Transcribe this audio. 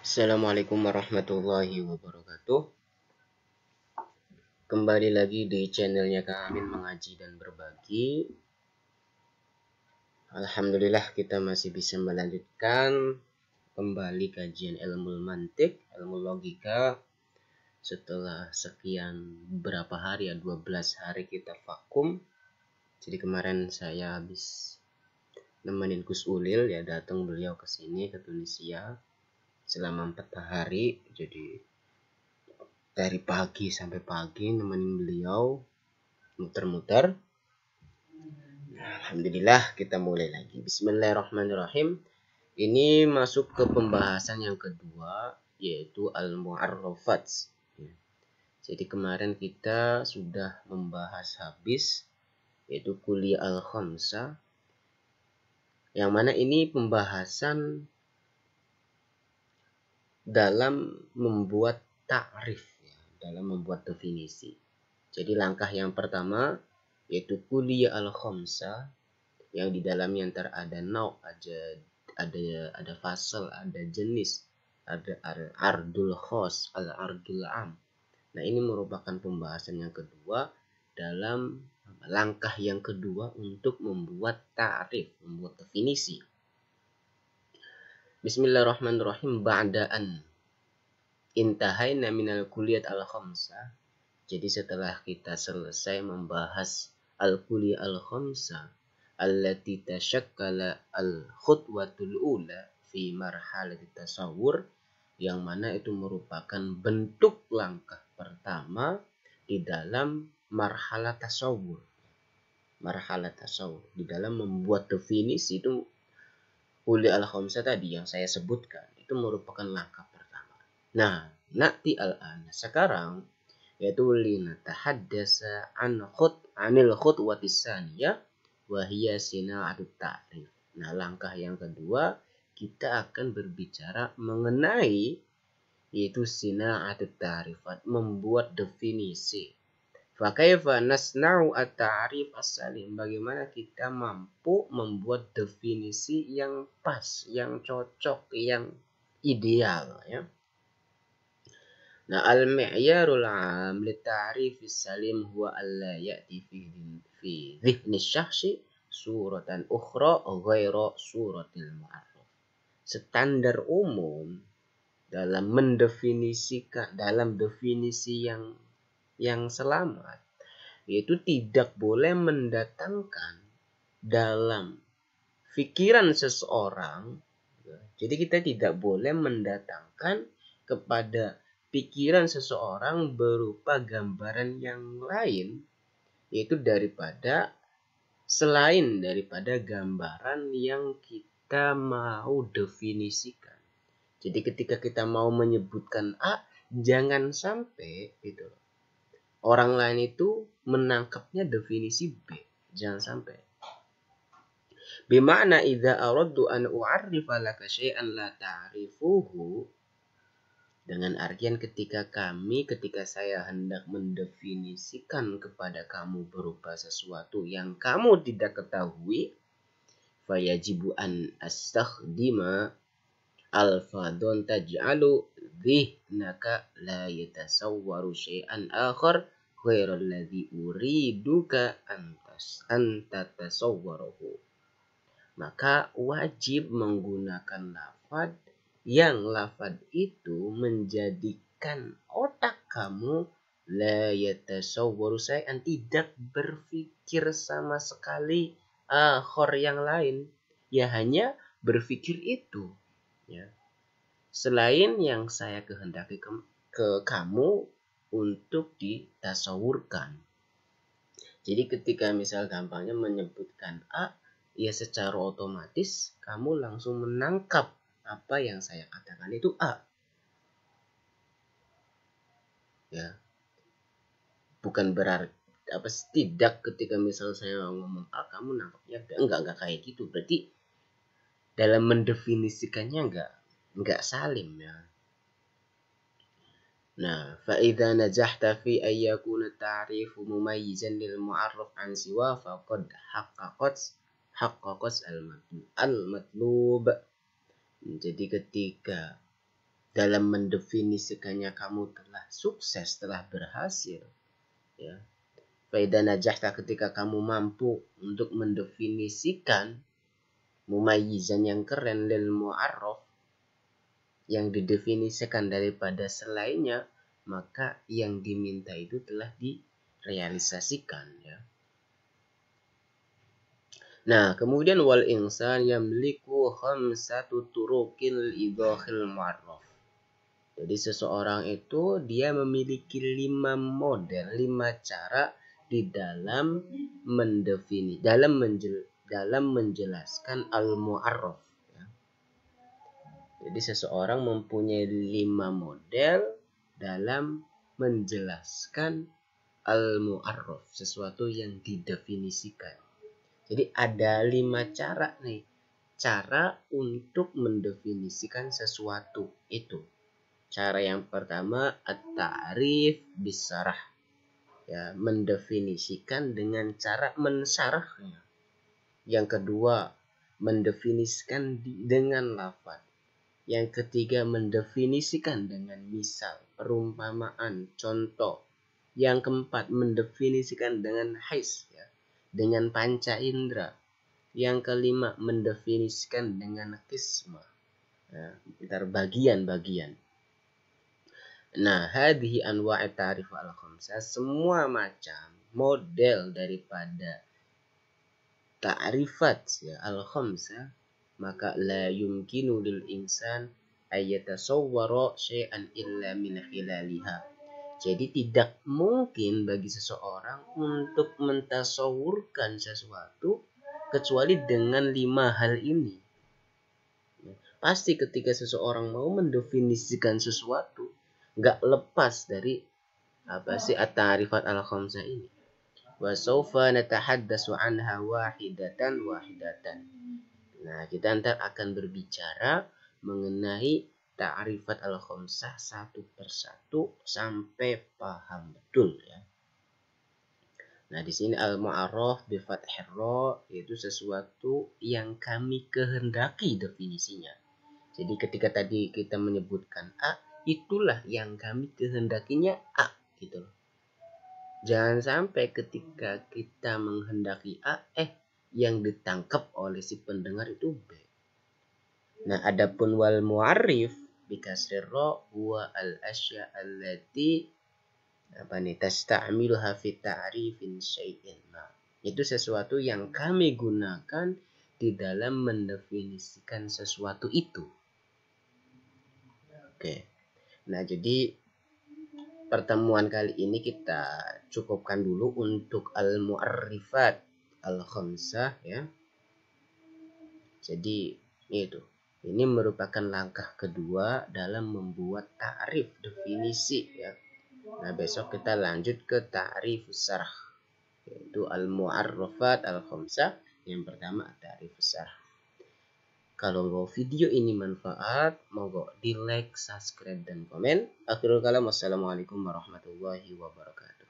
Assalamualaikum warahmatullahi wabarakatuh. Kembali lagi di channelnya Kak Amin Mengaji dan Berbagi. Alhamdulillah kita masih bisa melanjutkan kembali kajian ilmu mantik, ilmu logika. Setelah sekian berapa hari ya, 12 hari kita vakum. Jadi kemarin saya habis nemenin Gus Ulil ya, datang beliau ke sini ke Tunisia selama 4 hari. Jadi dari pagi sampai pagi nemenin beliau muter-muter. Alhamdulillah kita mulai lagi. Bismillahirrahmanirrahim. Ini masuk ke pembahasan yang kedua, yaitu al-mu'arrafat. Jadi kemarin kita sudah membahas habis, yaitu kuliah al-khamsah, yang mana ini pembahasan dalam membuat ta'rif, dalam membuat definisi. Jadi langkah yang pertama yaitu kuliah al-khamsah, yang di dalamnya ntar ada nau', ada fasal, ada jenis, ada al-ardul khos, al-ardul am. Nah, ini merupakan pembahasan yang kedua dalam langkah yang kedua untuk membuat ta'rif, membuat definisi. Bismillahirrahmanirrahim. Ba'daan intahayna minal kuliat al-khamsah. Jadi setelah kita selesai membahas al-kuliah al-khamsah allati tashakkala al-khutwatul ula fi marhalati tasawwur, yang mana itu merupakan bentuk langkah pertama di dalam marhalah tasawwur. Marhalah tasawwur di dalam membuat definisi itu kuliah al-khamsah tadi yang saya sebutkan, itu merupakan langkah pertama. Nah, na'ti al-an, sekarang yaitu linatahaddasa anil khutwatis tsaniyah wa hiya sina'atut ta'rif. Nah, langkah yang kedua kita akan berbicara mengenai yaitu sina'atut ta'rifat, membuat definisi. Fa kaifa nasna'u at-ta'rif as-salim? Bagaimana kita mampu membuat definisi yang pas, yang cocok, yang ideal ya. Nah, al-mi'yarul 'am li ta'rif as-salim huwa alla ya'ti fi dhihni syakhsi suratan ukhra ghaira suratil mu'arraf. Standar umum dalam mendefinisikan, dalam definisi yang selamat, yaitu tidak boleh mendatangkan dalam pikiran seseorang. Jadi kita tidak boleh mendatangkan kepada pikiran seseorang berupa gambaran yang lain, yaitu selain daripada gambaran yang kita mau definisikan. Jadi ketika kita mau menyebutkan A, jangan sampai gitu orang lain itu menangkapnya definisi B. Jangan sampai. Bima'na idza aradtu an u'arrifa laka syai'an la ta'rifuhu, dengan artian ketika saya hendak mendefinisikan kepada kamu berupa sesuatu yang kamu tidak ketahui, fayajibu an astakhdima alfadun taj'alu dhihnaka la yatasawwaru syai'an akhar ghairal ladzi uriduka an tatasawwaruhu. Maka wajib menggunakan lafaz yang lafaz itu menjadikan otak kamu la yatasawwaru syai'an, tidak berpikir sama sekali akhar yang lain, ya hanya berpikir itu ya, selain yang saya kehendaki ke kamu untuk ditasawurkan. Jadi ketika misal gampangnya menyebutkan A, ya secara otomatis kamu langsung menangkap apa yang saya katakan itu A. Ya. Bukan berarti tidak ketika misal saya ngomong A kamu nangkapnya B. Enggak kayak gitu. Berarti dalam mendefinisikannya enggak salim ya. Nah, fa idza najahta fi ay yakuna ta'rifu mumayyizan lil mu'arraf an siwa faqad haqqaqat al-matlub. Jadi ketika dalam mendefinisikannya kamu telah sukses, telah berhasil, ya. Faida najahta, ketika kamu mampu untuk mendefinisikan mumayyizan yang keren lil mu'arraf, yang didefinisikan daripada selainnya, maka yang diminta itu telah direalisasikan, ya. Nah, kemudian wal insan yamliku khamsatu turukil idahil mu'arraf. Jadi seseorang itu dia memiliki 5 model, 5 cara di dalam menjelaskan al-mu'arraf, ya. Jadi seseorang mempunyai 5 model dalam menjelaskan al-mu'arraf, sesuatu yang didefinisikan. Jadi ada 5 cara nih, cara untuk mendefinisikan sesuatu itu. Cara yang pertama at-ta'rif bisarah, ya, mendefinisikan dengan cara mensyarahnya. Yang kedua, mendefinisikan dengan lafaz. Yang ketiga, mendefinisikan dengan misal, perumpamaan, contoh. Yang keempat, mendefinisikan dengan hais, ya, dengan panca indera. Yang kelima, mendefinisikan dengan qismah, ya, bagian-bagian. Nah, hadhihi anwa'i ta'rif al-khamsah, semua macam model daripada ta'rifat, ya, al-khamsah, maka la yumkinu lil insan ayatasawwara syai'an illa min khilaliha. Jadi tidak mungkin bagi seseorang untuk mentasawurkan sesuatu kecuali dengan 5 hal ini. Pasti ketika seseorang mau mendefinisikan sesuatu, nggak lepas dari at-ta'rifat al-khamsah ini. Wa sawfa natahaddatsu anha wahidatan. Nah, kita ntar akan berbicara mengenai ta'rifat al-khamsah satu persatu sampai paham betul, ya. Nah, di sini al-mu'arraf bi fathir ra, yaitu sesuatu yang kami kehendaki definisinya. Jadi ketika tadi kita menyebutkan A, itulah yang kami kehendakinya A, gitu loh. Jangan sampai ketika kita menghendaki A, yang ditangkap oleh si pendengar itu B. Nah, adapun wal mu'arrif bi kasrir ra huwa al asya allati tasta'miluha fi ta'rifin syai'in. Nah, itu sesuatu yang kami gunakan di dalam mendefinisikan sesuatu itu. Oke. Nah, jadi pertemuan kali ini kita cukupkan dulu untuk al-mu'arrifat al-khamsah, ya. Jadi itu. Ini merupakan langkah kedua dalam membuat ta'rif, definisi, ya. Nah, besok kita lanjut ke ta'rif syarh, yaitu al-mu'arrafat al-khamsah. Yang pertama ta'rif syarh. Kalau video ini manfaat, monggo di like, subscribe, dan komen. Akhirul kalam, wassalamualaikum warahmatullahi wabarakatuh.